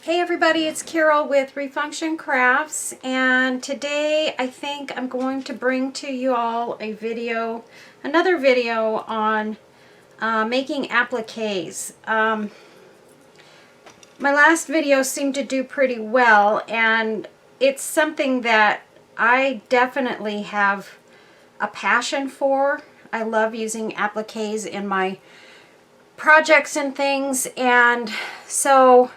Hey everybody, it's Carol with Refunction Crafts, and today I think I'm going to bring to you all a video, another video on making appliques. My last video seemed to do pretty well, and it's something that I definitely have a passion for. I love using appliques in my projects and things, and so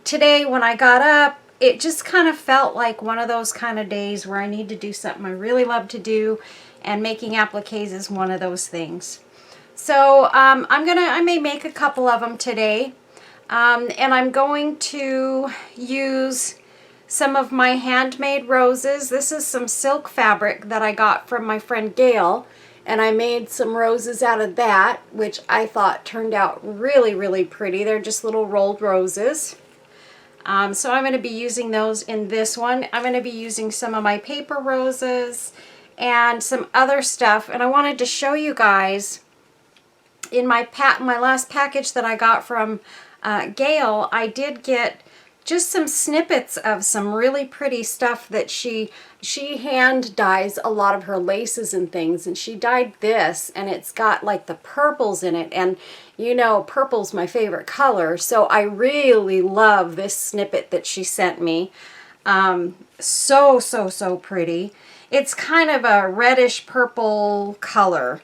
today when I got up, it just kind of felt like one of those kind of days where I need to do something I really love to do, and making appliques is one of those things. So I may make a couple of them today, and I'm going to use some of my handmade roses. This is some silk fabric that I got from my friend Gail, and I made some roses out of that, which I thought turned out really, really pretty. They're just little rolled roses. So I'm going to be using those in this one. I'm going to be using some of my paper roses and some other stuff. And I wanted to show you guys in my last package that I got from Gail, I did get just some snippets of some really pretty stuff that she hand dyes a lot of her laces and things, and she dyed this, and it's got like the purples in it, and you know purple's my favorite color, so I really love this snippet that she sent me. So pretty. It's kind of a reddish purple color.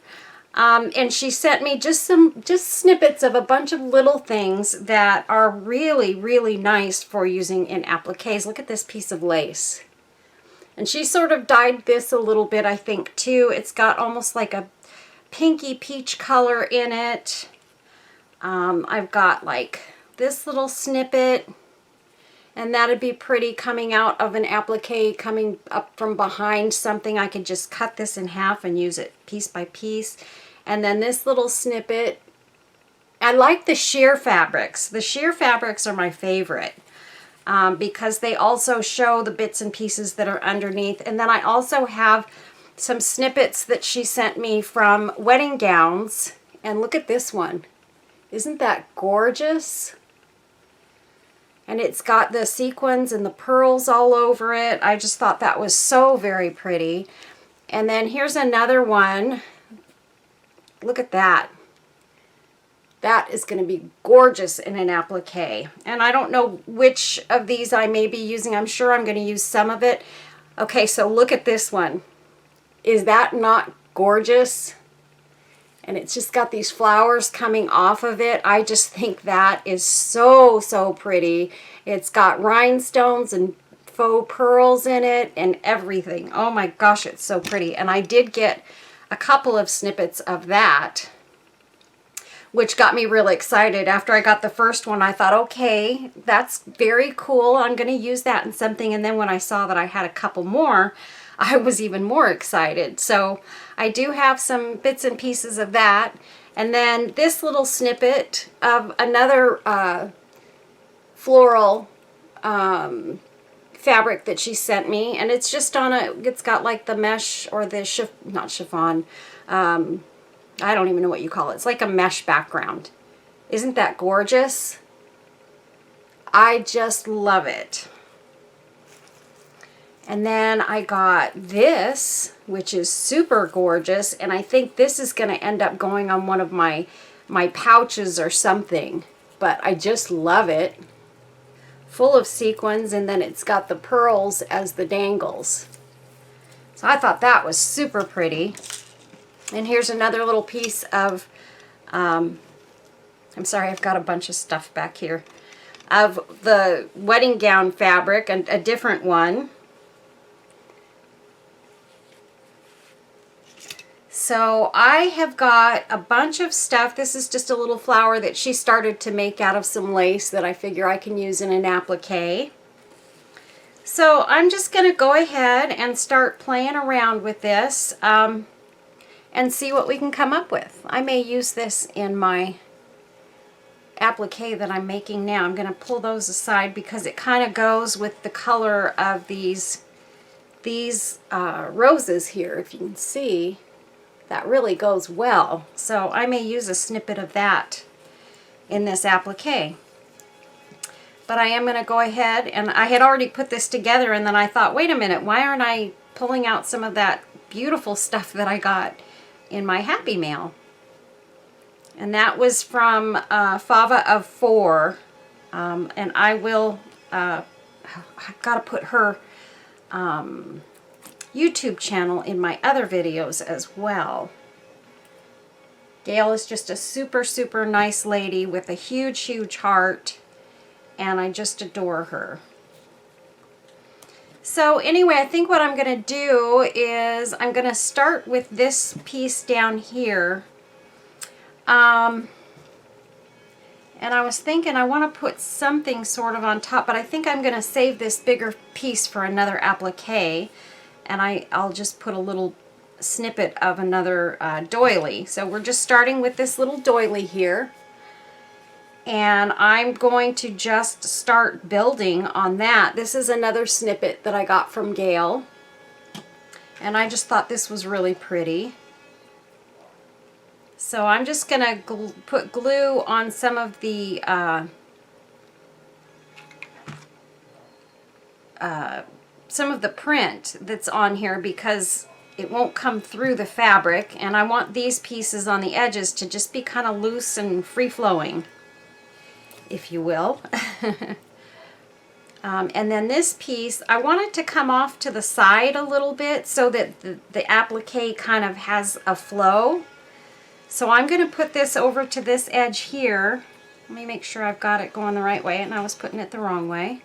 And she sent me just snippets of a bunch of little things that are really, really nice for using in appliques. Look at this piece of lace. And she sort of dyed this a little bit, I think, too. It's got almost like a pinky peach color in it. I've got like this little snippet, and that'd be pretty coming out of an applique, coming up from behind something. I could just cut this in half and use it piece by piece. And then this little snippet. I like the sheer fabrics. The sheer fabrics are my favorite because they also show the bits and pieces that are underneath. And then I also have some snippets that she sent me from wedding gowns. And look at this one. Isn't that gorgeous? And it's got the sequins and the pearls all over it. I just thought that was so very pretty. And then here's another one. Look at that. That is going to be gorgeous in an applique. And I don't know which of these I may be using. I'm sure I'm going to use some of it. Okay, so look at this one. Is that not gorgeous? And it's just got these flowers coming off of it. I just think that is so pretty. It's got rhinestones and faux pearls in it and everything. Oh my gosh, it's so pretty. And I did get a couple of snippets of that, which got me really excited. After I got the first one, I thought, okay, that's very cool. I'm going to use that in something. And then when I saw that I had a couple more, I was even more excited. So I do have some bits and pieces of that. And then this little snippet of another floral fabric that she sent me, and it's just on it's got like the mesh, or the not chiffon, I don't even know what you call it. It's like a mesh background. Isn't that gorgeous? I just love it. And then I got this, which is super gorgeous, and I think this is going to end up going on one of my pouches or something, but I just love it. Full of sequins, and then it's got the pearls as the dangles. So I thought that was super pretty. And here's another little piece of, I'm sorry, I've got a bunch of stuff back here, of the wedding gown fabric, and a different one. So I have got a bunch of stuff. This is just a little flower that she started to make out of some lace that I figure I can use in an applique. So I'm just going to go ahead and start playing around with this and see what we can come up with. I may use this in my applique that I'm making now. I'm going to pull those aside because it kind of goes with the color of these roses here, if you can see. That really goes well. So I may use a snippet of that in this applique. but I am going to go ahead, and I had already put this together, and then I thought, wait a minute, why aren't I pulling out some of that beautiful stuff that I got in my Happy Mail? And that was from Fava of 4, and I will, I've got to put her YouTube channel in my other videos as well. Gail is just a super, super nice lady with a huge, huge heart, and I just adore her. So anyway, I think what I'm going to do is I'm going to start with this piece down here. And I was thinking I want to put something sort of on top, but I think I'm going to save this bigger piece for another applique, and I'll just put a little snippet of another doily. So we're just starting with this little doily here, and I'm going to just start building on that. This is another snippet that I got from Gail, and I just thought this was really pretty. So I'm just going to put glue on some of the print that's on here because it won't come through the fabric, and I want these pieces on the edges to just be kind of loose and free-flowing, if you will. And then this piece, I want it to come off to the side a little bit so that the applique kind of has a flow. So I'm going to put this over to this edge here. Let me make sure I've got it going the right way, and I was putting it the wrong way.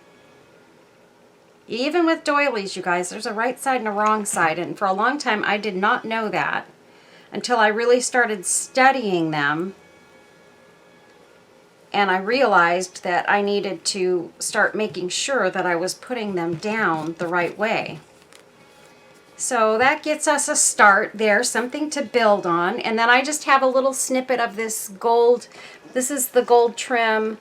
Even with doilies, you guys, there's a right side and a wrong side, and for a long time I did not know that until I really started studying them, and I realized that I needed to start making sure that I was putting them down the right way. So that gets us a start there, something to build on. And then I just have a little snippet of this gold. This is the gold trim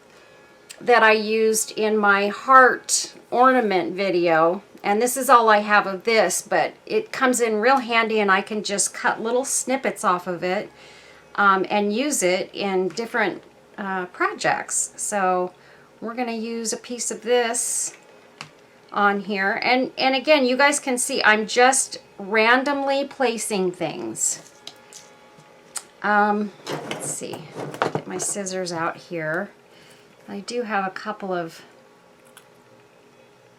that I used in my heart ornament video. And this is all I have of this, but it comes in real handy, and I can just cut little snippets off of it and use it in different projects. So we're going to use a piece of this on here, and again, you guys can see I'm just randomly placing things. Let's see, get my scissors out here. I do have a couple of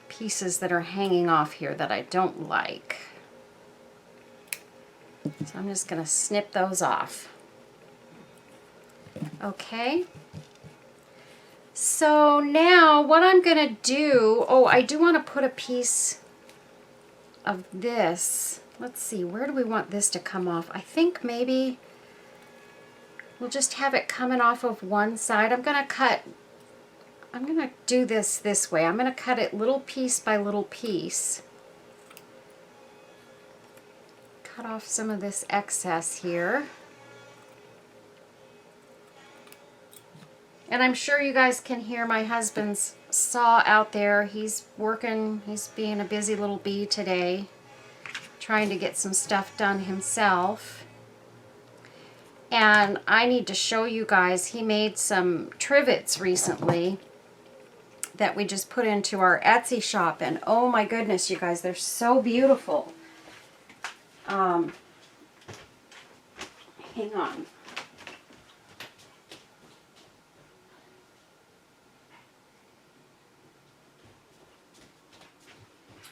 pieces that are hanging off here that I don't like, so I'm just going to snip those off. Okay. So now what I'm going to do, oh, I do want to put a piece of this. Let's see, where do we want this to come off? I think maybe we'll just have it coming off of one side. I'm going to do this way. I'm going to cut it little piece by little piece. Cut off some of this excess here. And I'm sure you guys can hear my husband's saw out there. He's working, he's being a busy little bee today, trying to get some stuff done himself. And I need to show you guys, he made some trivets recently that we just put into our Etsy shop. And oh my goodness, you guys, they're so beautiful. Hang on.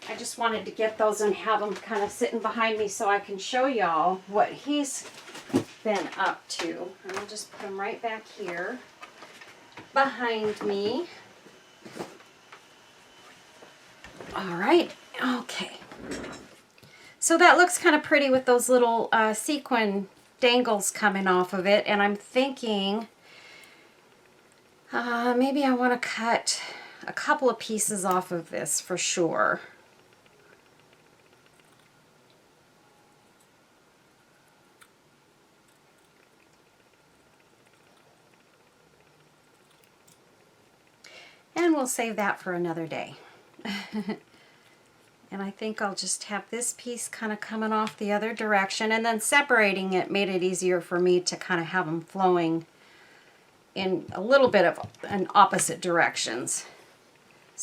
I just wanted to get those and have them kind of sitting behind me so I can show y'all what he's been up to. And I'll just put them right back here behind me. All right, okay. So that looks kind of pretty with those little sequin dangles coming off of it. And I'm thinking maybe I want to cut a couple of pieces off of this for sure. And we'll save that for another day. And I think I'll just have this piece kind of coming off the other direction, and then separating it made it easier for me to kind of have them flowing in a little bit of an opposite directions.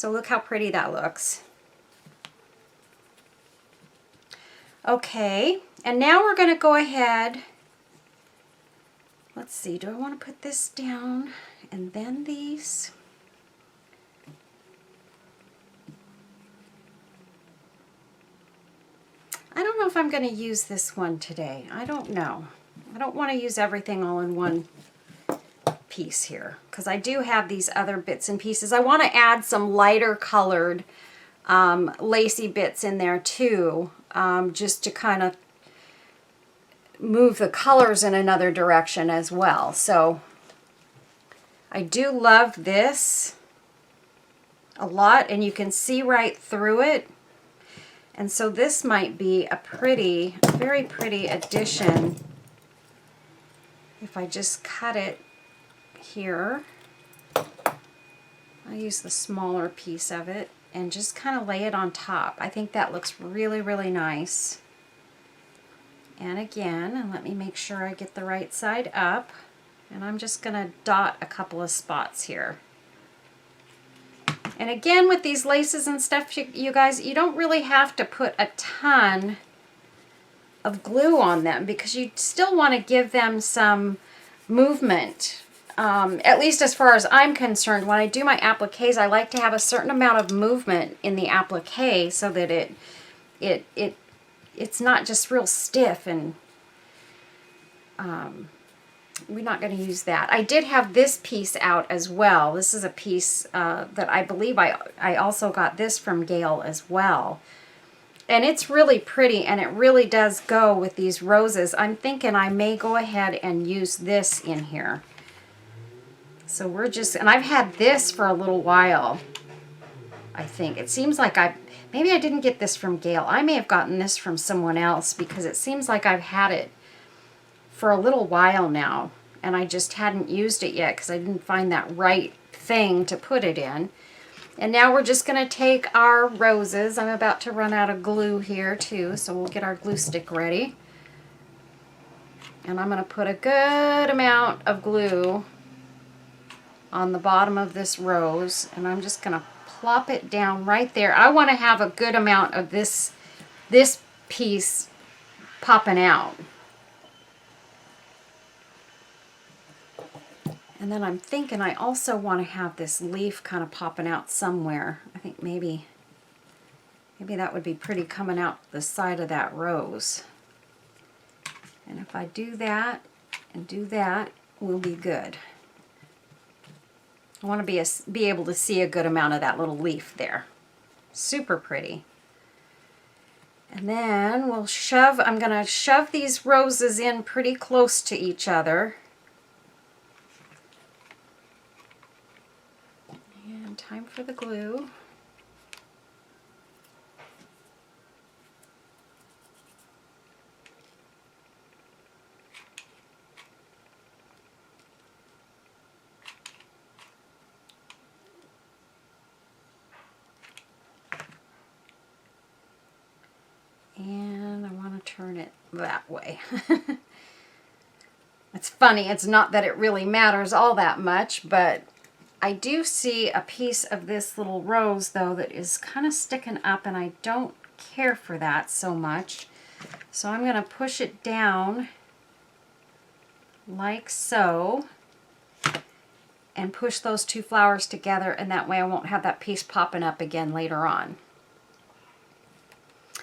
So look how pretty that looks. Okay, and now we're going to go ahead. Let's see, do I want to put this down and then these? I don't know if I'm going to use this one today. I don't know. I don't want to use everything all in one piece here because I do have these other bits and pieces. I want to add some lighter colored lacy bits in there too, just to kind of move the colors in another direction as well. So I do love this a lot, and you can see right through it. And so this might be a pretty, very pretty addition if I just cut it here. I'll use the smaller piece of it and just kind of lay it on top. I think that looks really, really nice. And again, and let me make sure I get the right side up. And I'm just going to dot a couple of spots here. And again, with these laces and stuff, you guys, you don't really have to put a ton of glue on them because you still want to give them some movement. At least as far as I'm concerned, when I do my appliques, I like to have a certain amount of movement in the applique so that it's not just real stiff, and we're not going to use that. I did have this piece out as well. This is a piece that I believe I also got this from Gail as well. And it's really pretty, and it really does go with these roses. I'm thinking I may go ahead and use this in here. So we're just, and I've had this for a little while, I think. It seems like maybe I didn't get this from Gail. I may have gotten this from someone else because it seems like I've had it for a little while now, and I just hadn't used it yet because I didn't find that right thing to put it in. And now we're just going to take our roses. I'm about to run out of glue here too, so we'll get our glue stick ready. And I'm going to put a good amount of glue on the bottom of this rose, and I'm just going to plop it down right there. I want to have a good amount of this piece popping out. And then I'm thinking I also want to have this leaf kind of popping out somewhere. I think maybe that would be pretty coming out the side of that rose. And if I do that and do that, we'll be good. I want to be able to see a good amount of that little leaf there. Super pretty. And then we'll I'm going to shove these roses in pretty close to each other. And time for the glue. And I want to turn it that way. It's funny, it's not that it really matters all that much, but I do see a piece of this little rose though that is kind of sticking up, and I don't care for that so much. So I'm going to push it down like so and push those two flowers together, and that way I won't have that piece popping up again later on.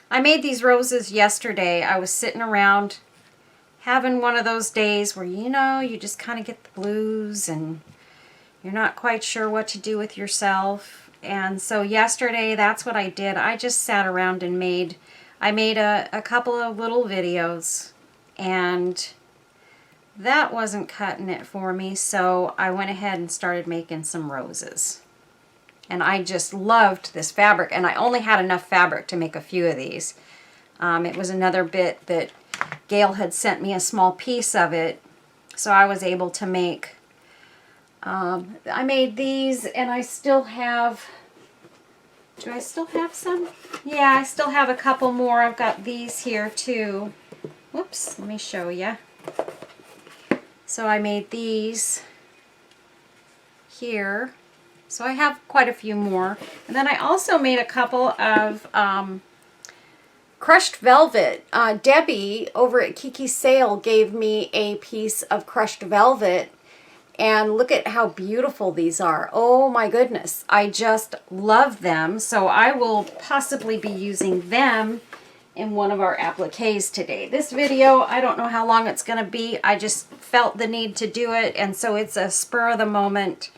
I made these roses yesterday. I was sitting around having one of those days where, you know, you just kind of get the blues and you're not quite sure what to do with yourself. And so yesterday, that's what I did. I just sat around and made a couple of little videos, and that wasn't cutting it for me. So I went ahead and started making some roses. And I just loved this fabric, and I only had enough fabric to make a few of these. It was another bit that Gail had sent me a small piece of it, so I was able to make. I made these, and I still have, do I still have some? Yeah, I still have a couple more. I've got these here too. Whoops, let me show you. So I made these here. So I have quite a few more. And then I also made a couple of crushed velvet. Debbie over at Kiki's Sale gave me a piece of crushed velvet, and look at how beautiful these are. Oh my goodness, I just love them. So I will possibly be using them in one of our appliques today. This video, I don't know how long it's going to be. I just felt the need to do it, and so it's a spur of the moment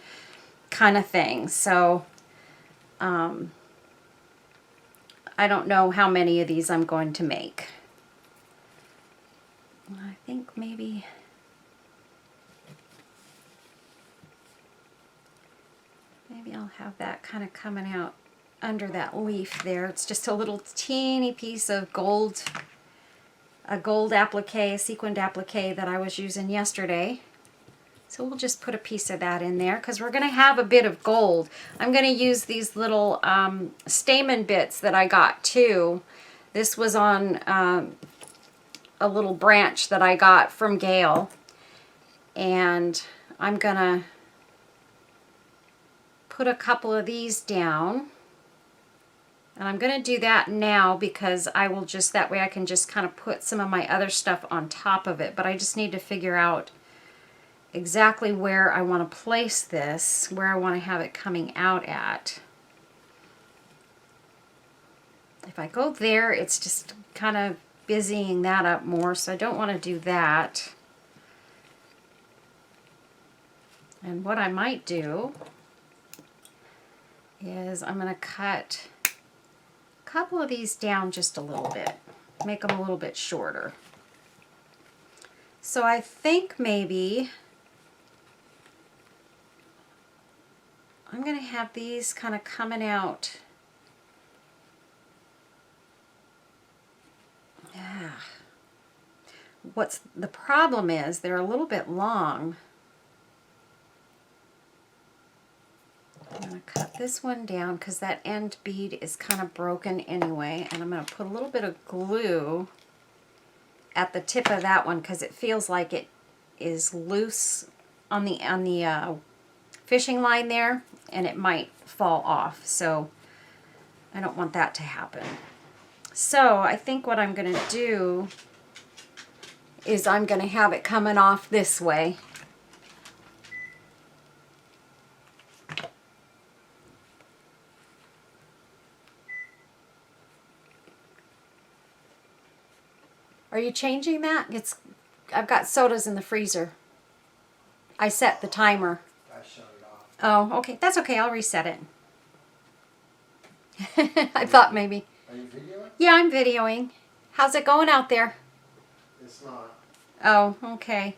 kind of thing. So I don't know how many of these I'm going to make. I think maybe I'll have that kind of coming out under that leaf there. It's just a little teeny piece of gold, a gold applique, a sequined applique that I was using yesterday. So we'll just put a piece of that in there because we're going to have a bit of gold. I'm going to use these little stamen bits that I got too. This was on a little branch that I got from Gail. And I'm going to put a couple of these down. And I'm going to do that now because I will just, that way I can just kind of put some of my other stuff on top of it. But I just need to figure out exactly where I want to place this, where I want to have it coming out at. If I go there, it's just kind of busying that up more, so I don't want to do that. And what I might do is I'm going to cut a couple of these down just a little bit, make them a little bit shorter. So I think maybe I'm going to have these kind of coming out. Yeah. What's the problem is they're a little bit long. I'm going to cut this one down because that end bead is kind of broken anyway, and I'm going to put a little bit of glue at the tip of that one because it feels like it is loose on the fishing line there, and it might fall off, so I don't want that to happen. So I think what I'm going to do is I'm going to have it coming off this way. Are you changing that? I've got sodas in the freezer. I set the timer. I shut it off. Oh, okay. That's okay. I'll reset it. I thought maybe. Are you videoing? Yeah, I'm videoing. How's it going out there? It's not. Oh, okay.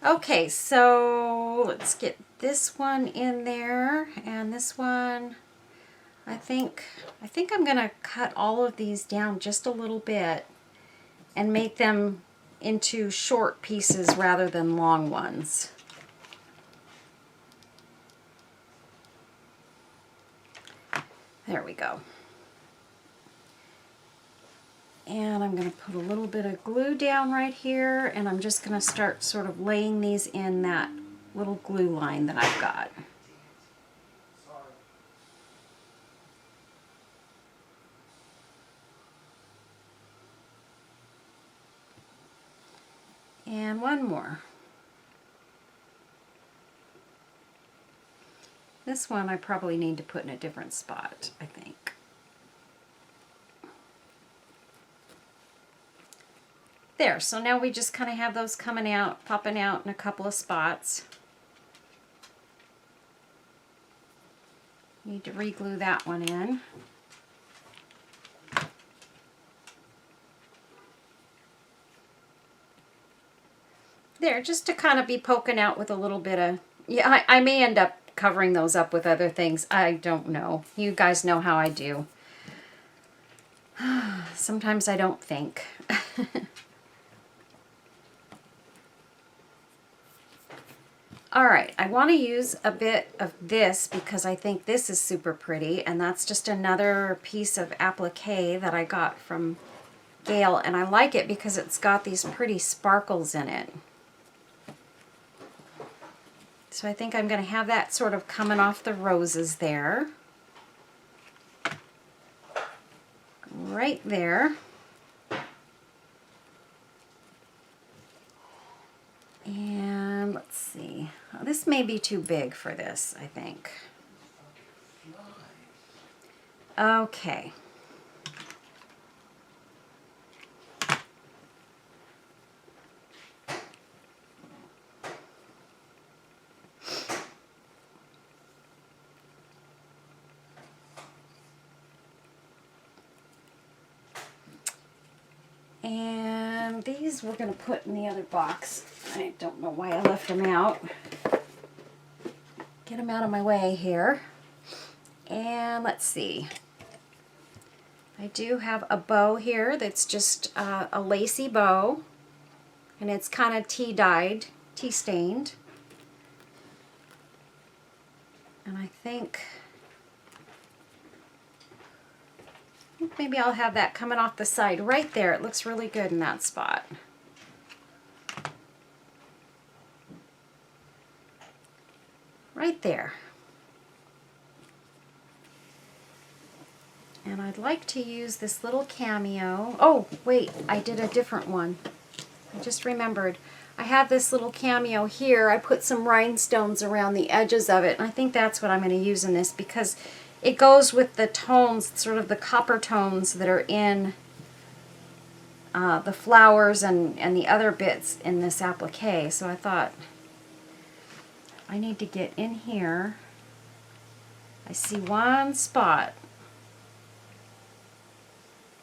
Okay, so let's get this one in there, and this one. I think I'm gonna cut all of these down just a little bit and make them into short pieces rather than long ones. There we go. And I'm going to put a little bit of glue down right here, and I'm just going to start sort of laying these in that little glue line that I've got. And one more. This one I probably need to put in a different spot, I think. There, so now we just kind of have those coming out, popping out in a couple of spots. Need to re-glue that one in. There, just to kind of be poking out with a little bit of, yeah, I may end up covering those up with other things. I don't know. You guys know how I do. Sometimes I don't think. Alright, I want to use a bit of this because I think this is super pretty, and that's just another piece of applique that I got from Gail, and I like it because it's got these pretty sparkles in it. So I think I'm going to have that sort of coming off the roses there. Right there. And let's see. Oh, this may be too big for this, I think. Okay. And these we're going to put in the other box. I don't know why I left them out. Get them out of my way here. And let's see. I do have a bow here that's just a lacy bow. And it's kind of tea-dyed, tea-stained. And I think maybe I'll have that coming off the side right there. It looks really good in that spot. Right there. And I'd like to use this little cameo. Oh, wait, I did a different one. I just remembered. I have this little cameo here. I put some rhinestones around the edges of it, and I think that's what I'm going to use in this because it goes with the tones, sort of the copper tones that are in the flowers and the other bits in this applique. So I thought I need to get in here. I see one spot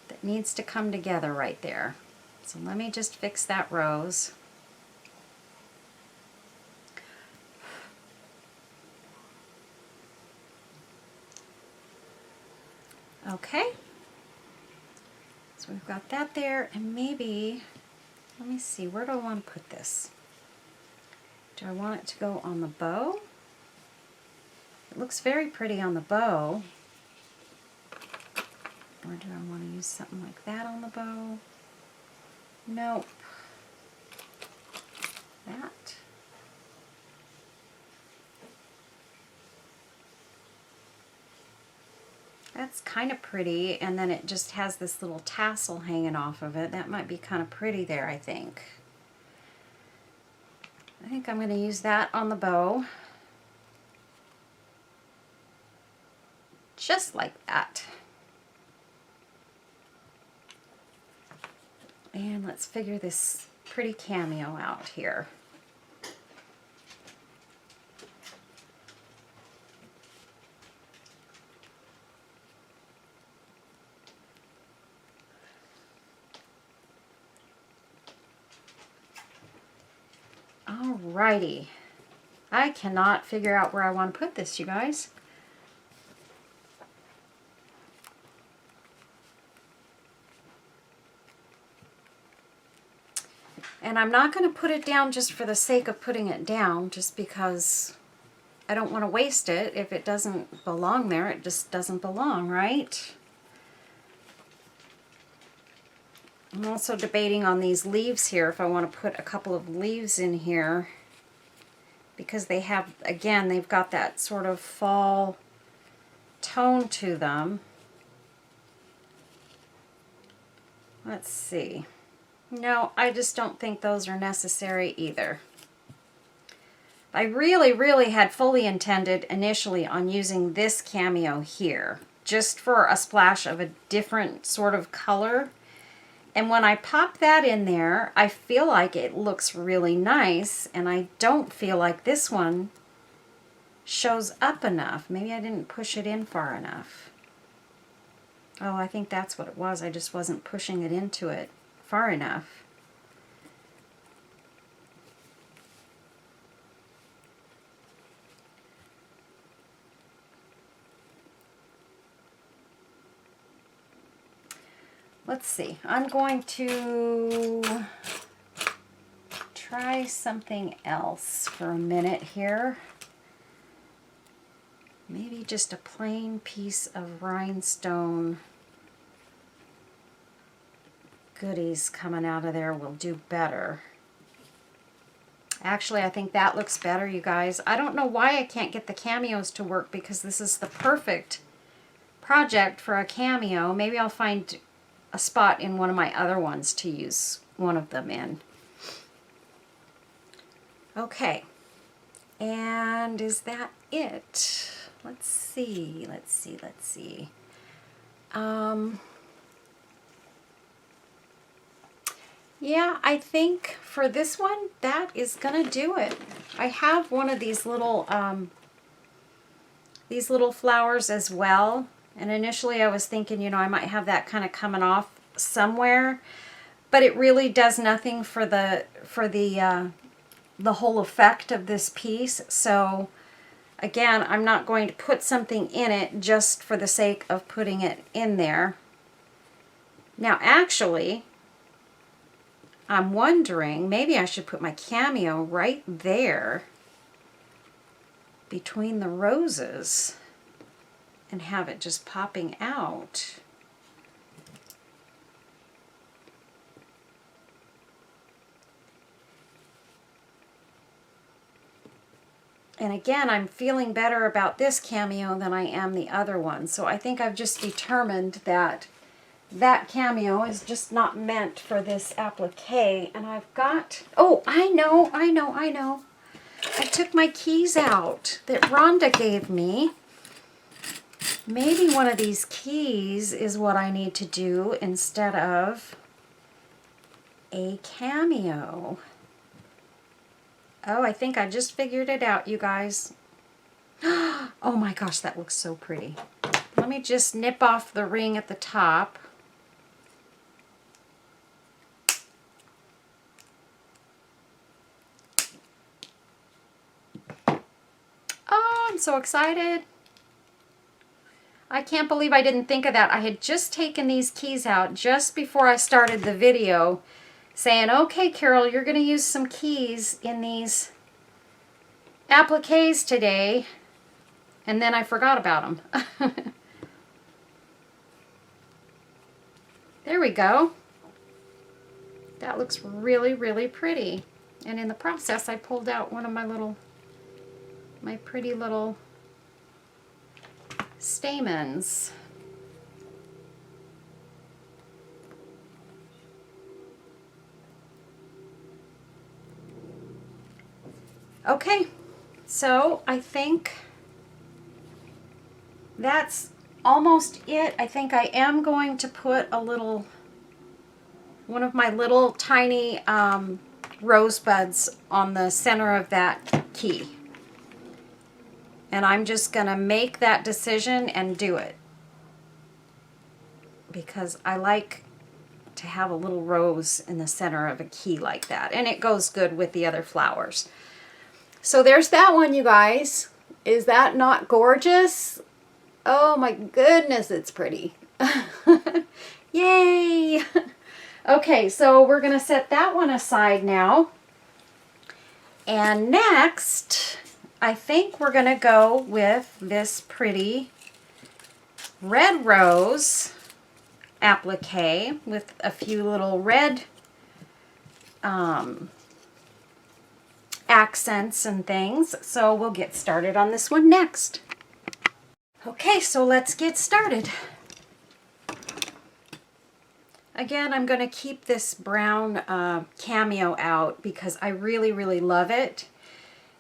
that needs to come together right there. So let me just fix that rose. Okay. So we've got that there, and maybe, let me see, where do I want to put this? Do I want it to go on the bow? It looks very pretty on the bow. Or do I want to use something like that on the bow? Nope. That. That's kind of pretty, and then it just has this little tassel hanging off of it. That might be kind of pretty there, I think. I think I'm going to use that on the bow. Just like that. And let's figure this pretty cameo out here. Alrighty. I cannot figure out where I want to put this, you guys. And I'm not going to put it down just for the sake of putting it down, just because I don't want to waste it. If it doesn't belong there, it just doesn't belong, right? I'm also debating on these leaves here, if I want to put a couple of leaves in here, because they have, again, they've got that sort of fall tone to them. Let's see. No, I just don't think those are necessary either. I really had fully intended initially on using this cameo here, just for a splash of a different sort of color. And when I pop that in there, I feel like it looks really nice, and I don't feel like this one shows up enough. Maybe I didn't push it in far enough. Oh, I think that's what it was. I just wasn't pushing it into it far enough. Let's see. I'm going to try something else for a minute here. Maybe just a plain piece of rhinestone goodies coming out of there will do better. Actually, I think that looks better, you guys. I don't know why I can't get the Cameos to work, because this is the perfect project for a cameo. Maybe I'll find a spot in one of my other ones to use one of them in. Okay. And is that it? Let's see. Yeah, I think for this one, that is gonna do it. I have one of these little flowers as well. And initially I was thinking, you know, I might have that kind of coming off somewhere, but it really does nothing for the whole effect of this piece. So again, I'm not going to put something in it just for the sake of putting it in there. Now actually, I'm wondering, maybe I should put my cameo right there between the roses and have it just popping out. And again, I'm feeling better about this cameo than I am the other one. So I think I've just determined that that cameo is just not meant for this applique. And I've got, oh, I know. I took my keys out that Rhonda gave me. Maybe one of these keys is what I need to do instead of a cameo. Oh, I think I just figured it out, you guys. Oh my gosh, that looks so pretty. Let me just nip off the ring at the top. Oh, I'm so excited. I can't believe I didn't think of that. I had just taken these keys out just before I started the video, saying, okay, Carol, you're going to use some keys in these appliques today. And then I forgot about them. There we go. That looks really, really pretty. And in the process, I pulled out one of my pretty little stamens. Okay, so I think that's almost it. I think I am going to put one of my little tiny rosebuds on the center of that key. And I'm just going to make that decision and do it, because I like to have a little rose in the center of a key like that, and it goes good with the other flowers. So there's that one, you guys. Is that not gorgeous? Oh my goodness, it's pretty. Yay! Okay, so we're going to set that one aside now. And next, I think we're going to go with this pretty red rose applique with a few little red accents and things. So we'll get started on this one next. Okay, so let's get started. Again, I'm going to keep this brown cameo out because I really, really love it.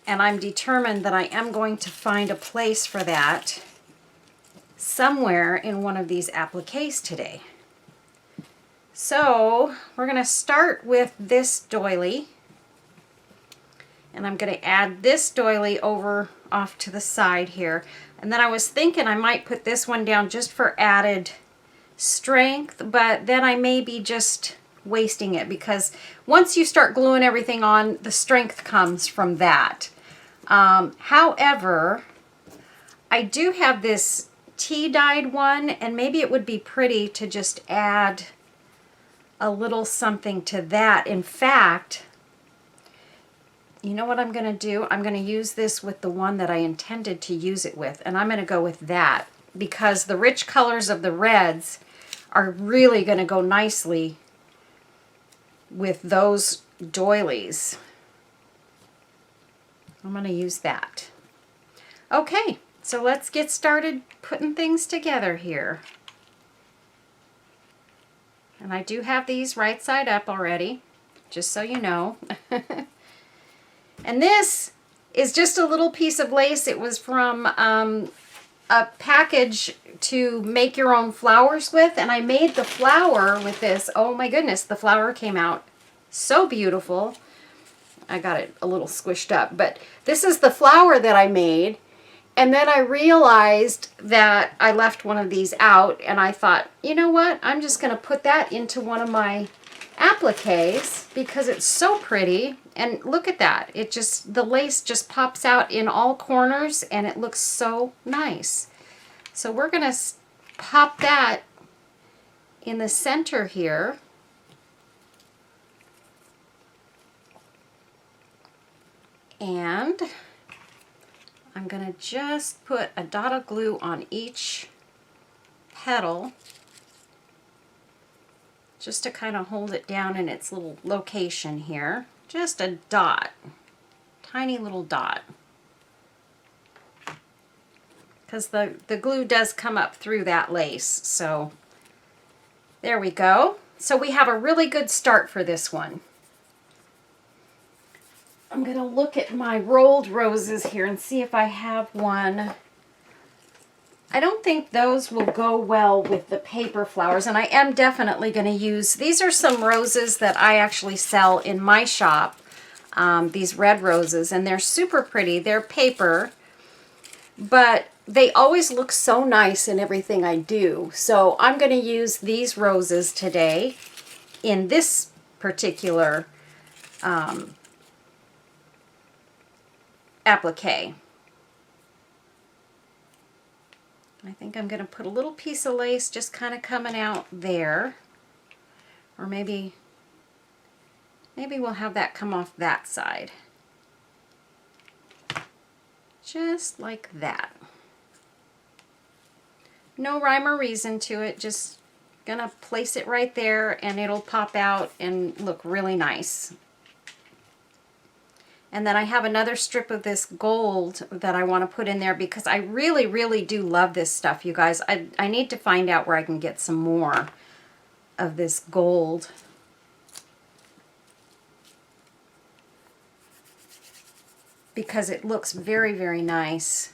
And I'm determined that I am going to find a place for that somewhere in one of these appliques today. So we're going to start with this doily. And I'm going to add this doily over off to the side here. And then I was thinking I might put this one down just for added strength, but then I may be just wasting it, because once you start gluing everything on, the strength comes from that. However, I do have this tea-dyed one, and maybe it would be pretty to just add a little something to that. In fact, you know what I'm going to do? I'm going to use this with the one that I intended to use it with, and I'm going to go with that, because the rich colors of the reds are really going to go nicely with those doilies. I'm going to use that. Okay, so let's get started putting things together here. And I do have these right side up already, just so you know. And this is just a little piece of lace. It was from a package to make your own flowers with, and I made the flower with this. Oh my goodness, the flower came out so beautiful. I got it a little squished up, but this is the flower that I made. And then I realized that I left one of these out, and I thought, you know what, I'm just going to put that into one of my appliques because it's so pretty. And look at that. It just, the lace just pops out in all corners and it looks so nice. So we're going to pop that in the center here. And I'm going to just put a dot of glue on each petal just to kind of hold it down in its little location here. Just a dot, tiny little dot, because the glue does come up through that lace. So there we go. So we have a really good start for this one. I'm going to look at my rolled roses here and see if I have one. I don't think those will go well with the paper flowers, and I am definitely going to use, these are some roses that I actually sell in my shop, these red roses, and they're super pretty. They're paper, but they always look so nice in everything I do. So I'm going to use these roses today in this particular applique. I think I'm going to put a little piece of lace just kind of coming out there, or maybe we'll have that come off that side, just like that. No rhyme or reason to it, just gonna place it right there and it'll pop out and look really nice. And then I have another strip of this gold that I want to put in there because I really, really do love this stuff, you guys. I need to find out where I can get some more of this gold. Because it looks very, very nice.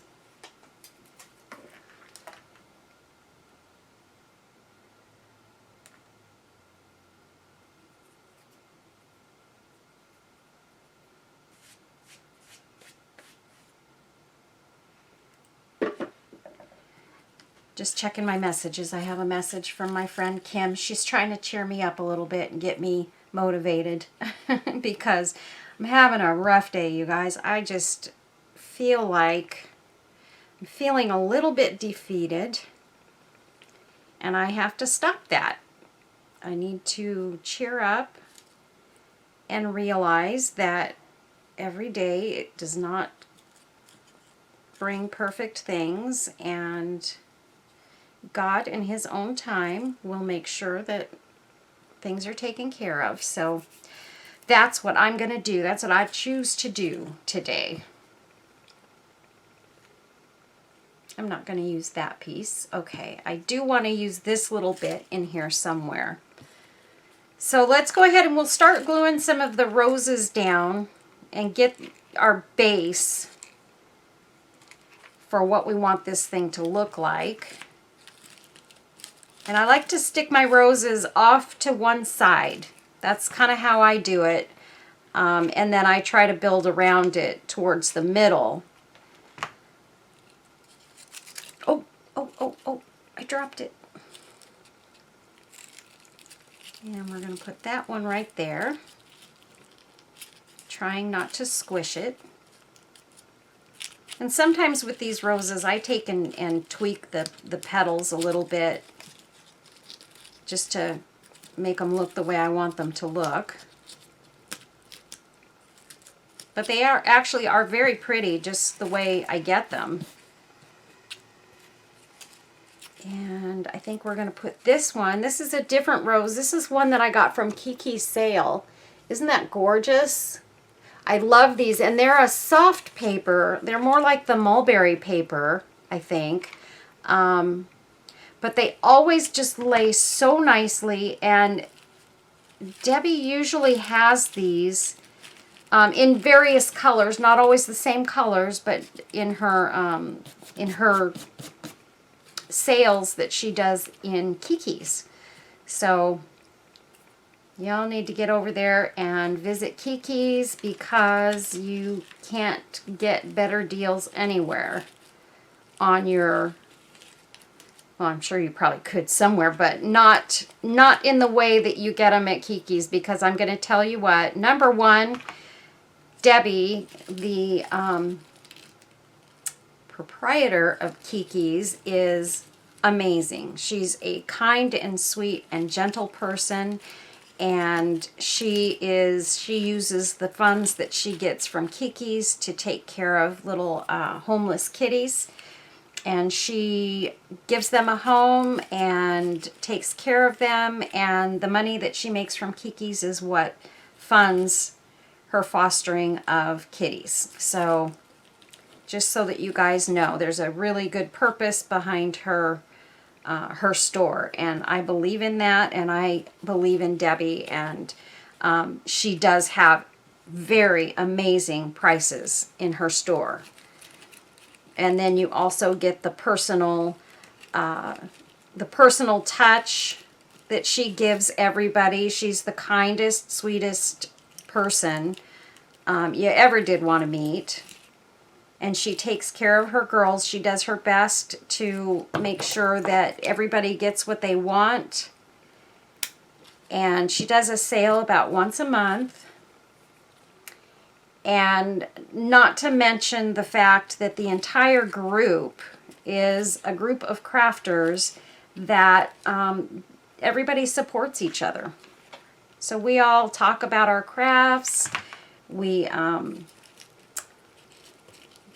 Just checking my messages. I have a message from my friend Kim. She's trying to cheer me up a little bit and get me motivated because I'm having a rough day, you guys. I just feel like I'm feeling a little bit defeated, and I have to stop that. I need to cheer up and realize that every day it does not bring perfect things, and God in His own time will make sure that things are taken care of. So that's what I'm going to do. That's what I choose to do today. I'm not going to use that piece. Okay, I do want to use this little bit in here somewhere. So let's go ahead and we'll start gluing some of the roses down and get our base for what we want this thing to look like. And I like to stick my roses off to one side. That's kind of how I do it. And then I try to build around it towards the middle. Oh, I dropped it. And we're going to put that one right there. Trying not to squish it. And sometimes with these roses, I take and tweak the petals a little bit, just to make them look the way I want them to look. But they are actually very pretty just the way I get them. And I think we're going to put this one. This is a different rose. This is one that I got from Kiki's sale. Isn't that gorgeous? I love these, and they're a soft paper. They're more like the mulberry paper, I think. But they always just lay so nicely, and Debbie usually has these in various colors, not always the same colors, but in her sales that she does in Kiki's. So y'all need to get over there and visit Kiki's because you can't get better deals anywhere on your, well, I'm sure you probably could somewhere, but not in the way that you get them at Kiki's, because I'm going to tell you what. Number one, Debbie, the proprietor of Kiki's, is amazing. She's a kind and sweet and gentle person, and she uses the funds that she gets from Kiki's to take care of little homeless kitties, and she gives them a home and takes care of them, and the money that she makes from Kiki's is what funds her fostering of kitties. So just so that you guys know, there's a really good purpose behind her store, and I believe in that, and I believe in Debbie, and she does have very amazing prices in her store. And then you also get the personal touch that she gives everybody. She's the kindest, sweetest person you ever did want to meet. And she takes care of her girls. She does her best to make sure that everybody gets what they want. And she does a sale about once a month. And not to mention the fact that the entire group is a group of crafters that everybody supports each other. So we all talk about our crafts. We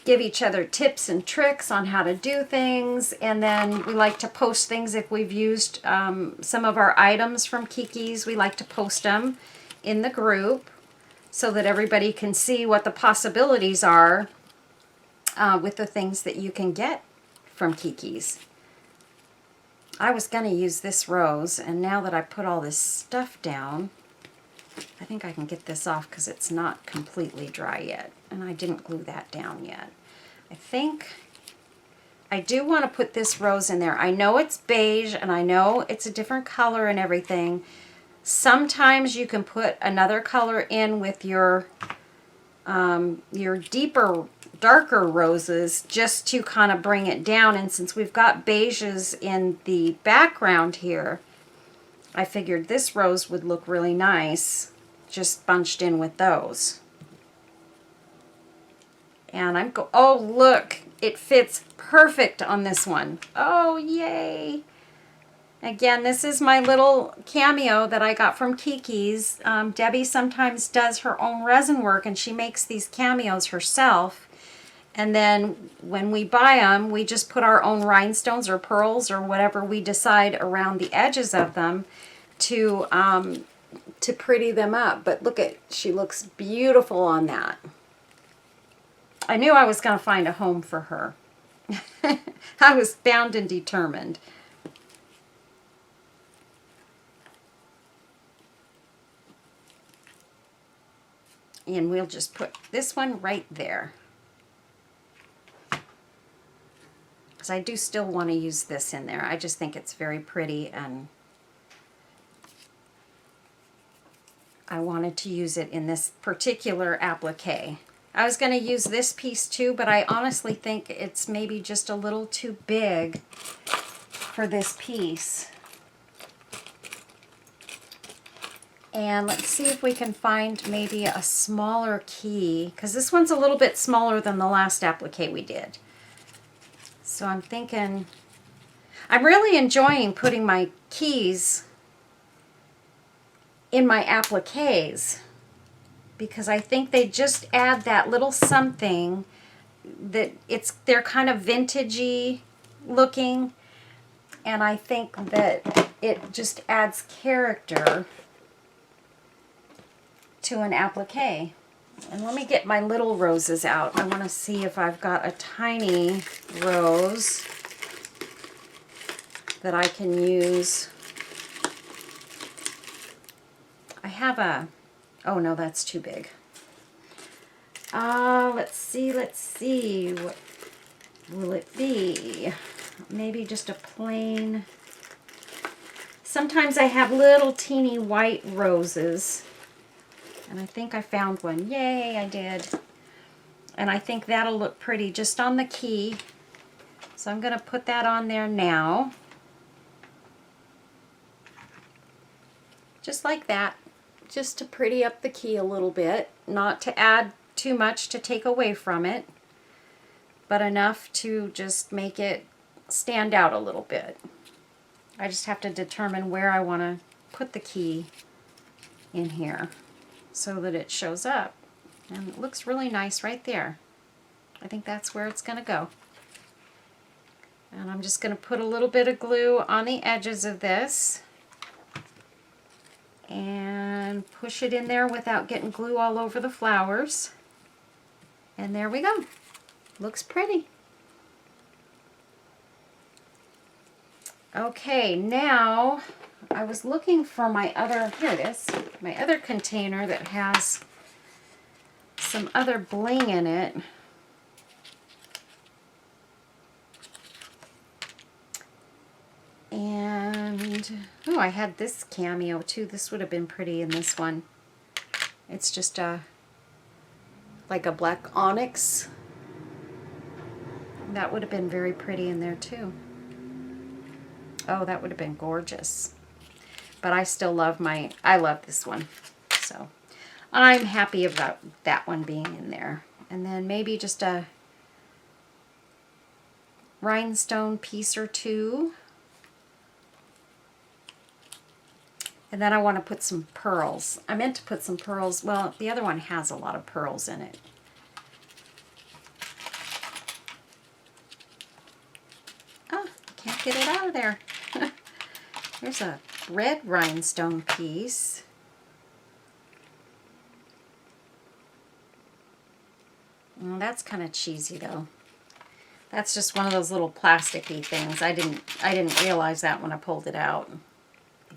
give each other tips and tricks on how to do things, and then we like to post things if we've used some of our items from Kiki's. We like to post them in the group so that everybody can see what the possibilities are with the things that you can get from Kiki's. I was going to use this rose, and now that I put all this stuff down, I think I can get this off because it's not completely dry yet, and I didn't glue that down yet. I think I do want to put this rose in there. I know it's beige, and I know it's a different color and everything. Sometimes you can put another color in with your deeper, darker roses just to kind of bring it down, and since we've got beiges in the background here, I figured this rose would look really nice just bunched in with those. And oh look, it fits perfect on this one. Oh yay! Again, this is my little cameo that I got from Kiki's. Debbie sometimes does her own resin work, and she makes these cameos herself. And then when we buy them, we just put our own rhinestones or pearls or whatever we decide around the edges of them to pretty them up. But look at, she looks beautiful on that. I knew I was going to find a home for her. I was bound and determined. And we'll just put this one right there, because I do still want to use this in there. I just think it's very pretty, and I wanted to use it in this particular applique. I was going to use this piece too, but I honestly think it's maybe just a little too big for this piece. And let's see if we can find maybe a smaller key, because this one's a little bit smaller than the last applique we did. So I'm thinking, I'm really enjoying putting my keys in my appliques, because I think they just add that little something that they're kind of vintagey looking, and I think that it just adds character to an applique. And let me get my little roses out. I want to see if I've got a tiny rose that I can use. I have a, oh no, that's too big. Let's see, what will it be? Maybe just a plain, sometimes I have little teeny white roses, and I think I found one. Yay, I did. And I think that'll look pretty just on the key. So I'm gonna put that on there now. Just like that, just to pretty up the key a little bit, not to add too much to take away from it, but enough to just make it stand out a little bit. I just have to determine where I want to put the key in here so that it shows up. And it looks really nice right there. I think that's where it's going to go. And I'm just going to put a little bit of glue on the edges of this and push it in there without getting glue all over the flowers. And there we go. Looks pretty. Okay, now I was looking for my other, here it is, my other container that has some other bling in it. And, oh, I had this cameo too. This would have been pretty in this one. It's just a, like a black onyx. That would have been very pretty in there too. Oh, that would have been gorgeous. But I still love I love this one. So I'm happy about that one being in there. And then maybe just a rhinestone piece or two. And then I want to put some pearls. I meant to put some pearls. Well, the other one has a lot of pearls in it. Oh, can't get it out of there. There's a red rhinestone piece. Well, that's kind of cheesy though. That's just one of those little plasticky things. I didn't realize that when I pulled it out.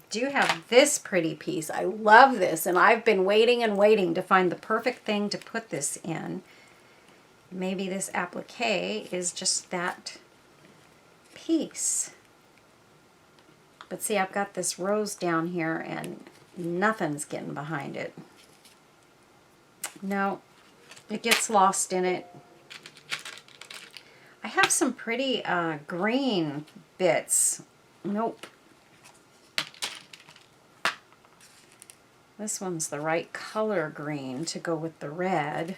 Do have this pretty piece. I love this, and I've been waiting and waiting to find the perfect thing to put this in. Maybe this applique is just that piece. But see, I've got this rose down here and nothing's getting behind it. No, it gets lost in it. I have some pretty green bits. Nope. This one's the right color green to go with the red.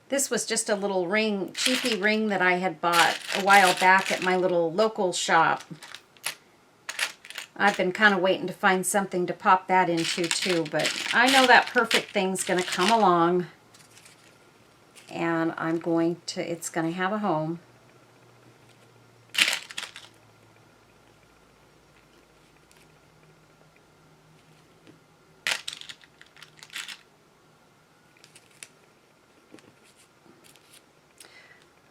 This was just a little ring, cheapy ring that I had bought a while back at my little local shop. I've been kind of waiting to find something to pop that into too, but I know that perfect thing's going to come along, and it's going to have a home.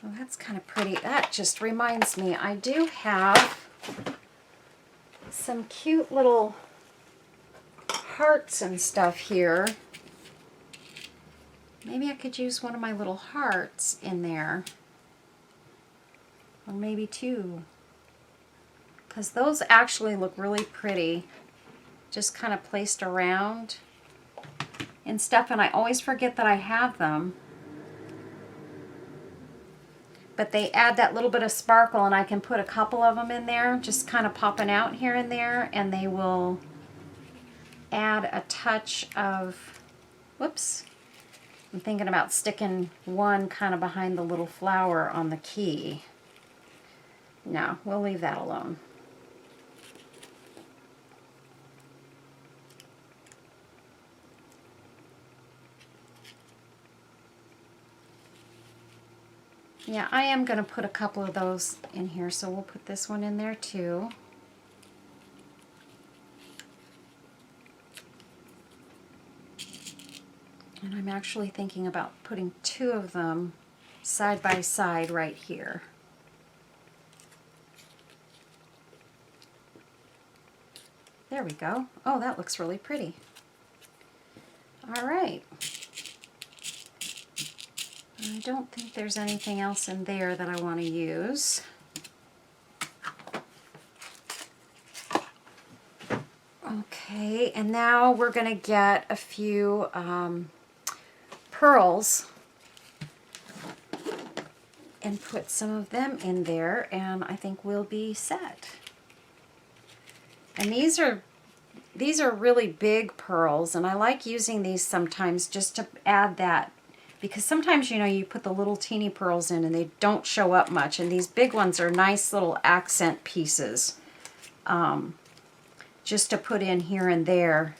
Oh, that's kind of pretty. That just reminds me, I do have some cute little hearts and stuff here. Maybe I could use one of my little hearts in there. Or maybe two. Because those actually look really pretty. Just kind of placed around and stuff, and I always forget that I have them. But they add that little bit of sparkle, and I can put a couple of them in there, just kind of popping out here and there, and they will add a touch of, whoops, I'm thinking about sticking one kind of behind the little flower on the key. No, we'll leave that alone. Yeah, I am going to put a couple of those in here, so we'll put this one in there too. And I'm actually thinking about putting two of them side by side right here. There we go. Oh, that looks really pretty. All right. I don't think there's anything else in there that I want to use. Okay, and now we're going to get a few pearls and put some of them in there, and I think we'll be set. And these are really big pearls, and I like using these sometimes just to add that, because sometimes, you know, you put the little teeny pearls in and they don't show up much, and these big ones are nice little accent pieces just to put in here and there.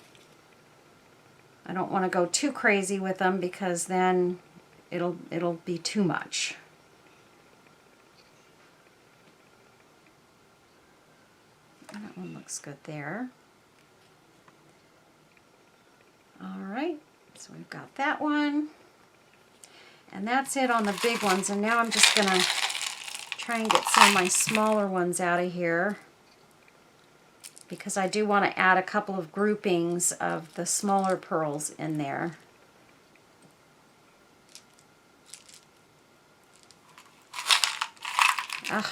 I don't want to go too crazy with them because then it'll be too much. That one looks good there. All right, so we've got that one. And that's it on the big ones. And now I'm just going to try and get some of my smaller ones out of here, because I do want to add a couple of groupings of the smaller pearls in there. Ugh,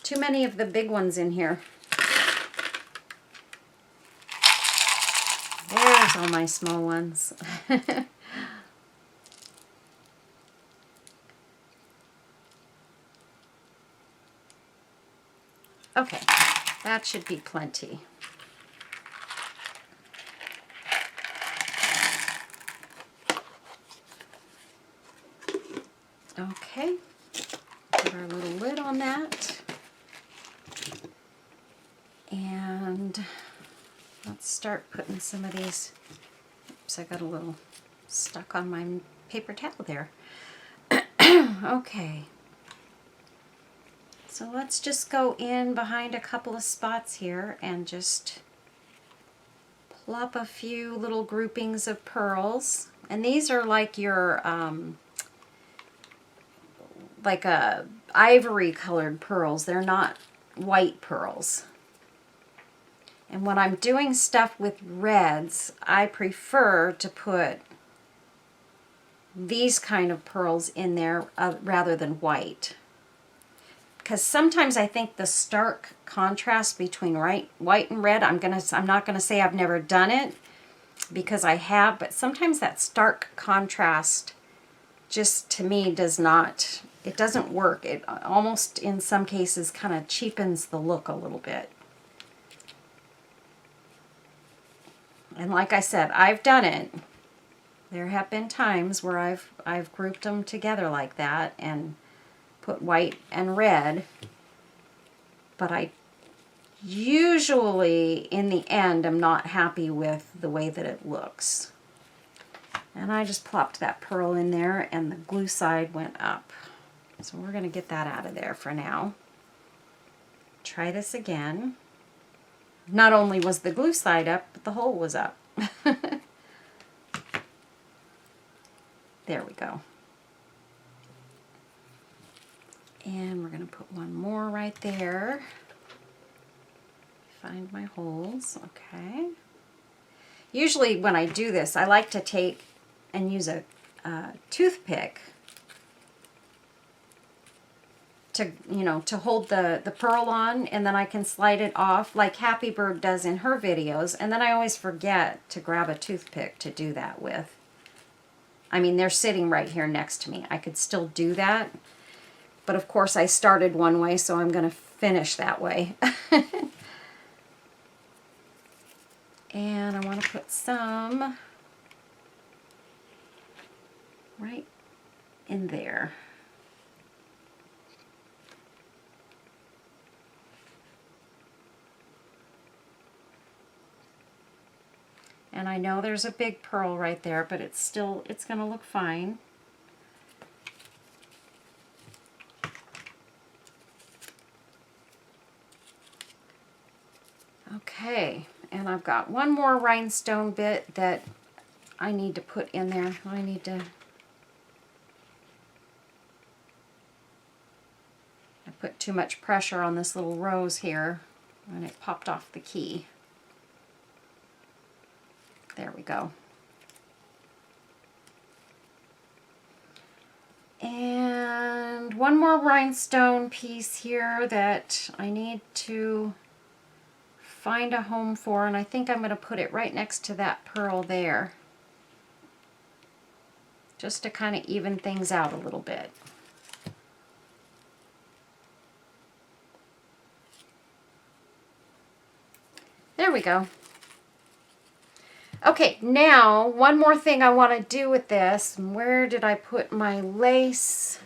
too many of the big ones in here. There's all my small ones. Okay, that should be plenty. Okay, put our little lid on that. And let's start putting some of these. Oops, I got a little stuck on my paper towel there. Okay. So let's just go in behind a couple of spots here and just plop a few little groupings of pearls. And these are like your, like a ivory colored pearls. They're not white pearls. And when I'm doing stuff with reds, I prefer to put these kind of pearls in there rather than white. Because sometimes I think the stark contrast between white and red, I'm not gonna say I've never done it, because I have, but sometimes that stark contrast just, to me, it doesn't work. It almost in some cases kind of cheapens the look a little bit. And like I said, I've done it. There have been times where I've grouped them together like that and put white and red, but I usually in the end am not happy with the way that it looks. And I just plopped that pearl in there and the glue side went up. So we're going to get that out of there for now. Try this again. Not only was the glue side up, but the hole was up. There we go. And we're going to put one more right there. Find my holes. Okay. Usually when I do this, I like to take and use a toothpick to, you know, to hold the pearl on, and then I can slide it off like Happy Bird does in her videos, and then I always forget to grab a toothpick to do that with. I mean, they're sitting right here next to me. I could still do that, but of course I started one way, so I'm going to finish that way. And I want to put some right in there. And I know there's a big pearl right there, but it's going to look fine. Okay, and I've got one more rhinestone bit that I need to put in there. I put too much pressure on this little rose here and it popped off the key. There we go. And one more rhinestone piece here that I need to find a home for, and I think I'm going to put it right next to that pearl there, just to kind of even things out a little bit. There we go. Okay, now one more thing I want to do with this. Where did I put my lace?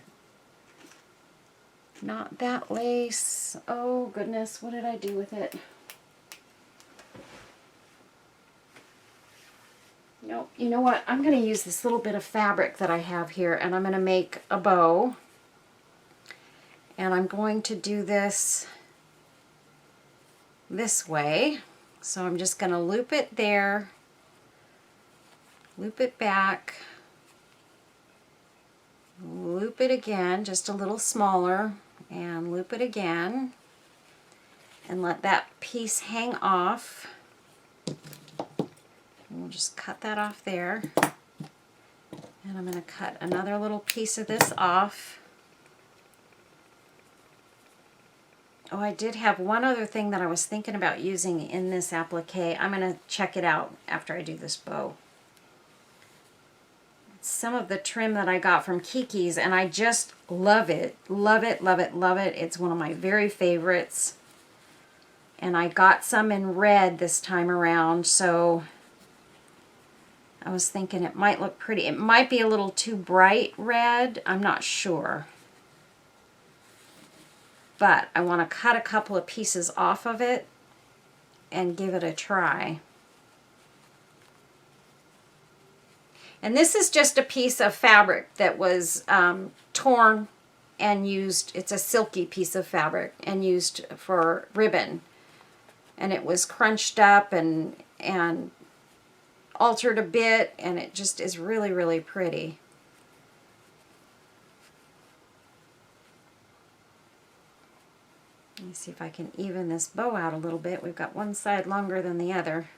Not that lace. Oh goodness, what did I do with it? Nope, you know what? I'm going to use this little bit of fabric that I have here, and I'm going to make a bow. And I'm going to do this way. So I'm just going to loop it there, loop it back, loop it again, just a little smaller, and loop it again, and let that piece hang off. We'll just cut that off there. And I'm going to cut another little piece of this off. Oh, I did have one other thing that I was thinking about using in this applique. I'm going to check it out after I do this bow. It's some of the trim that I got from Kiki's, and I just love it. Love it, love it, love it. It's one of my very favorites. And I got some in red this time around, so I was thinking it might look pretty. It might be a little too bright red. I'm not sure. But I want to cut a couple of pieces off of it and give it a try. And this is just a piece of fabric that was torn and used. It's a silky piece of fabric and used for ribbon. And it was crunched up and altered a bit, and it just is really, really pretty. Let me see if I can even this bow out a little bit. We've got one side longer than the other.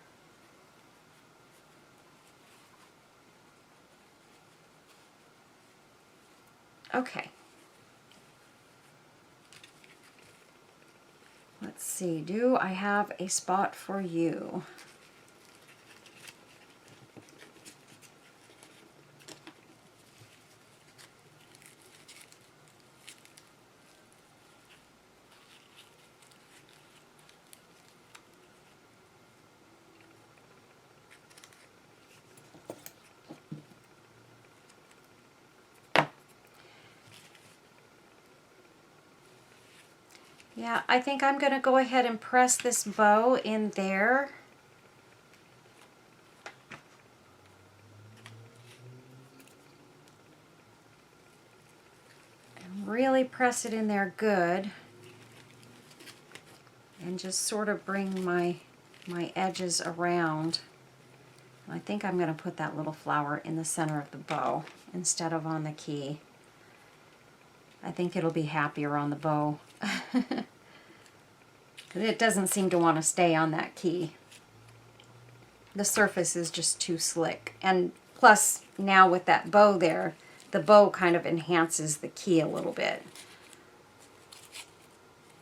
Okay. Let's see, do I have a spot for you? Yeah, I think I'm going to go ahead and press this bow in there. And really press it in there good. And just sort of bring my edges around. I think I'm going to put that little flower in the center of the bow instead of on the key. I think it'll be happier on the bow. It doesn't seem to want to stay on that key. The surface is just too slick. And plus, now with that bow there, the bow kind of enhances the key a little bit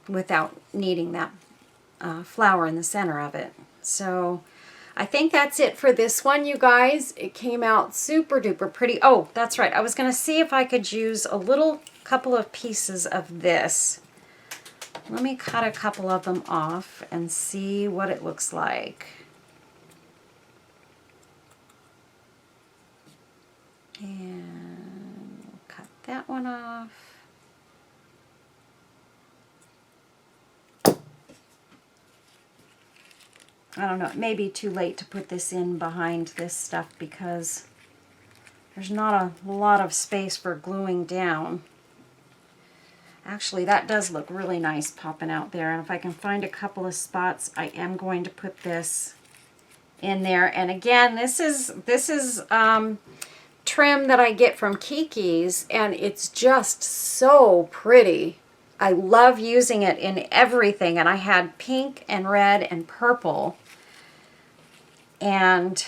without needing that flower in the center of it. So I think that's it for this one, you guys. It came out super duper pretty. Oh, that's right. I was going to see if I could use a little couple of pieces of this. Let me cut a couple of them off and see what it looks like. And we'll cut that one off. I don't know, it may be too late to put this in behind this stuff because there's not a lot of space for gluing down. Actually, that does look really nice popping out there. And if I can find a couple of spots, I am going to put this in there. And again, this is trim that I get from Kiki's, and it's just so pretty. I love using it in everything. And I had pink and red and purple. And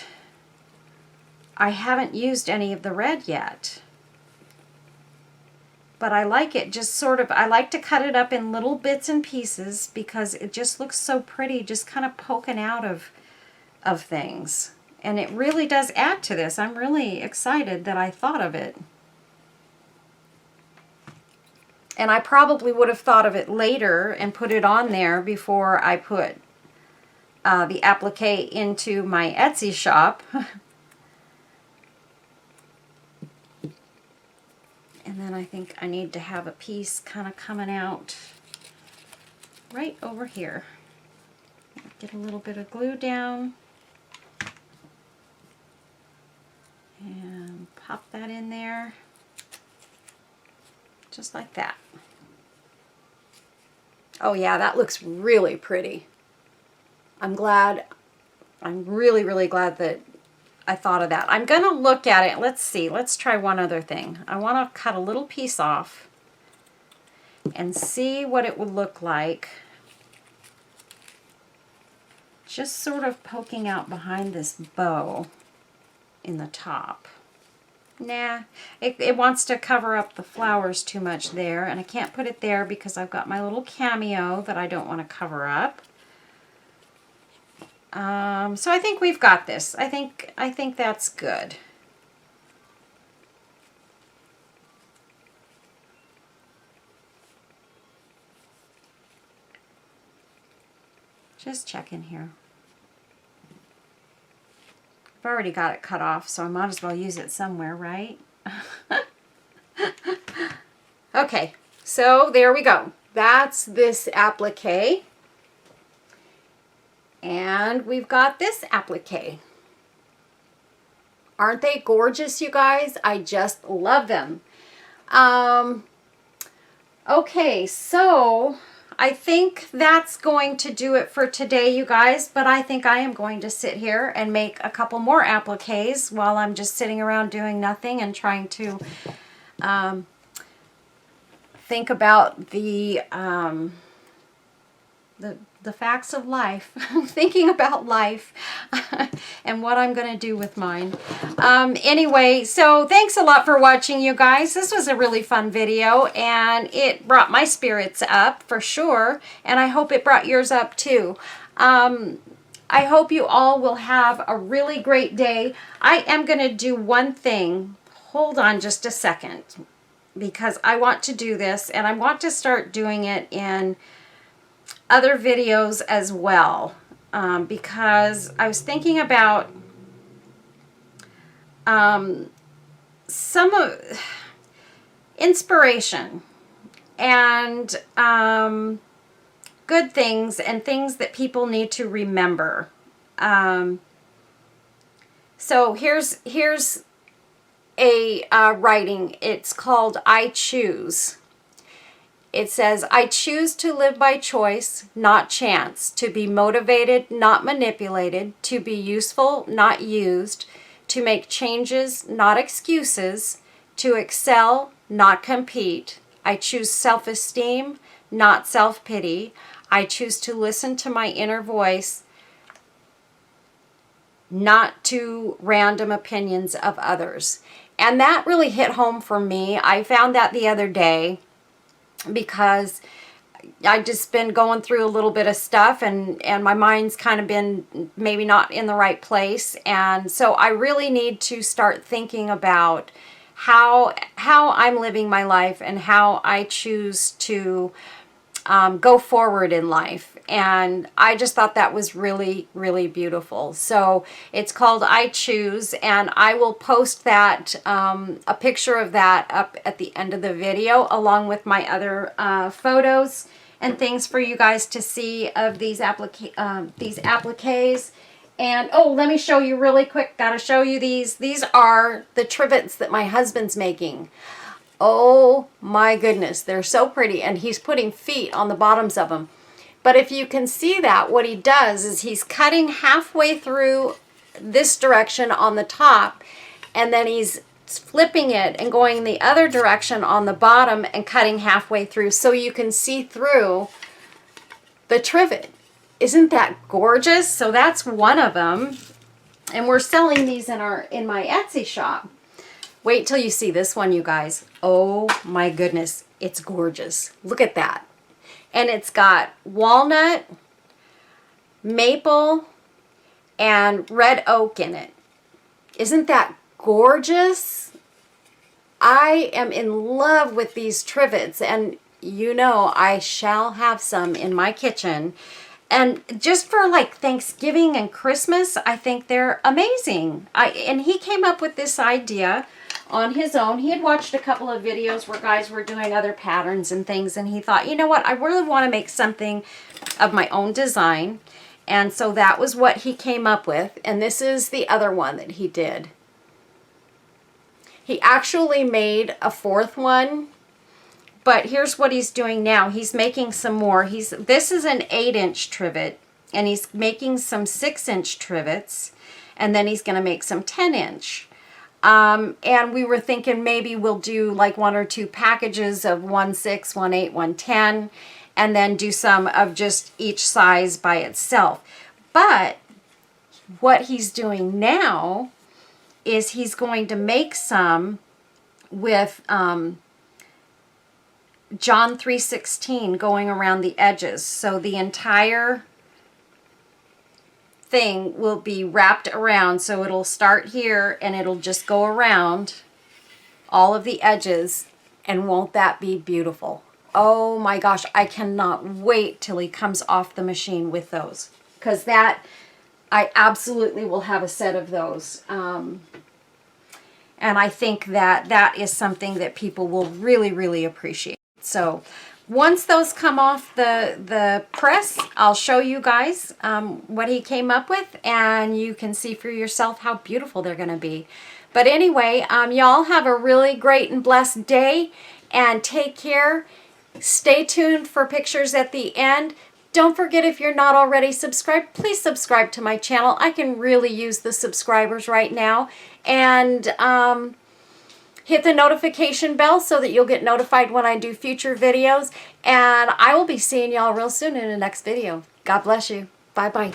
I haven't used any of the red yet. But I like it just sort of, I like to cut it up in little bits and pieces because it just looks so pretty, just kind of poking out of things. And it really does add to this. I'm really excited that I thought of it. And I probably would have thought of it later and put it on there before I put the applique into my Etsy shop. And then I think I need to have a piece kind of coming out right over here. Get a little bit of glue down. And pop that in there. Just like that. Oh yeah, that looks really pretty. I'm really, really glad that I thought of that. I'm going to look at it. Let's see. Let's try one other thing. I want to cut a little piece off and see what it would look like. Just sort of poking out behind this bow in the top. Nah, it wants to cover up the flowers too much there, and I can't put it there because I've got my little cameo that I don't want to cover up. So I think we've got this. I think that's good. Just checking here. I've already got it cut off, so I might as well use it somewhere, right? Okay, so there we go. That's this applique. And we've got this applique. Aren't they gorgeous, you guys? I just love them. Okay, so I think that's going to do it for today, you guys. But I think I am going to sit here and make a couple more appliques while I'm just sitting around doing nothing and trying to think about the facts of life, thinking about life and what I'm going to do with mine. Anyway, so thanks a lot for watching, you guys. This was a really fun video, and it brought my spirits up for sure, and I hope it brought yours up too. I hope you all will have a really great day. I am going to do one thing. Hold on just a second, because I want to do this, and I want to start doing it in other videos as well, because I was thinking about some of inspiration and good things and things that people need to remember. So here's a writing. It's called I Choose. It says, I choose to live by choice, not chance, to be motivated, not manipulated, to be useful, not used, to make changes, not excuses, to excel, not compete. I choose self-esteem, not self-pity. I choose to listen to my inner voice, not to random opinions of others. And that really hit home for me. I found that the other day, because I just been going through a little bit of stuff, and my mind's kind of been maybe not in the right place. And so I really need to start thinking about how I'm living my life and how I choose to go forward in life. And I just thought that was really, really beautiful. So it's called I Choose, and I will post that, a picture of that up at the end of the video, along with my other photos and things for you guys to see of these appliques. And oh, let me show you really quick. Gotta show you these. These are the trivets that my husband's making. Oh my goodness, they're so pretty. And he's putting feet on the bottoms of them. But if you can see that, what he does is he's cutting halfway through this direction on the top, and then he's flipping it and going the other direction on the bottom and cutting halfway through so you can see through the trivet. Isn't that gorgeous? So that's one of them. And we're selling these in my Etsy shop. Wait till you see this one, you guys. Oh my goodness, it's gorgeous. Look at that. And it's got walnut, maple, and red oak in it. Isn't that gorgeous? I am in love with these trivets, and you know I shall have some in my kitchen. And just for like Thanksgiving and Christmas, I think they're amazing. And he came up with this idea on his own. He had watched a couple of videos where guys were doing other patterns and things, and he thought, you know what, I really want to make something of my own design. And so that was what he came up with. And this is the other one that he did. He actually made a fourth one, but here's what he's doing now. He's making some more. This is an 8-inch trivet, and he's making some 6-inch trivets, and then he's going to make some 10-inch. And we were thinking maybe we'll do like 1 or 2 packages of 1/6, 1/8, 1/10, and then do some of just each size by itself. But what he's doing now is he's going to make some with John 3:16 going around the edges. So the entire thing will be wrapped around. So it'll start here and it'll just go around all of the edges. And won't that be beautiful? Oh my gosh, I cannot wait till he comes off the machine with those. Because that, I absolutely will have a set of those. And I think that that is something that people will really, really appreciate. So once those come off the press, I'll show you guys what he came up with, and you can see for yourself how beautiful they're going to be. But anyway, y'all have a really great and blessed day, and take care. Stay tuned for pictures at the end. Don't forget, if you're not already subscribed, please subscribe to my channel. I can really use the subscribers right now. And hit the notification bell so that you'll get notified when I do future videos. And I will be seeing y'all real soon in the next video. God bless you. Bye-bye.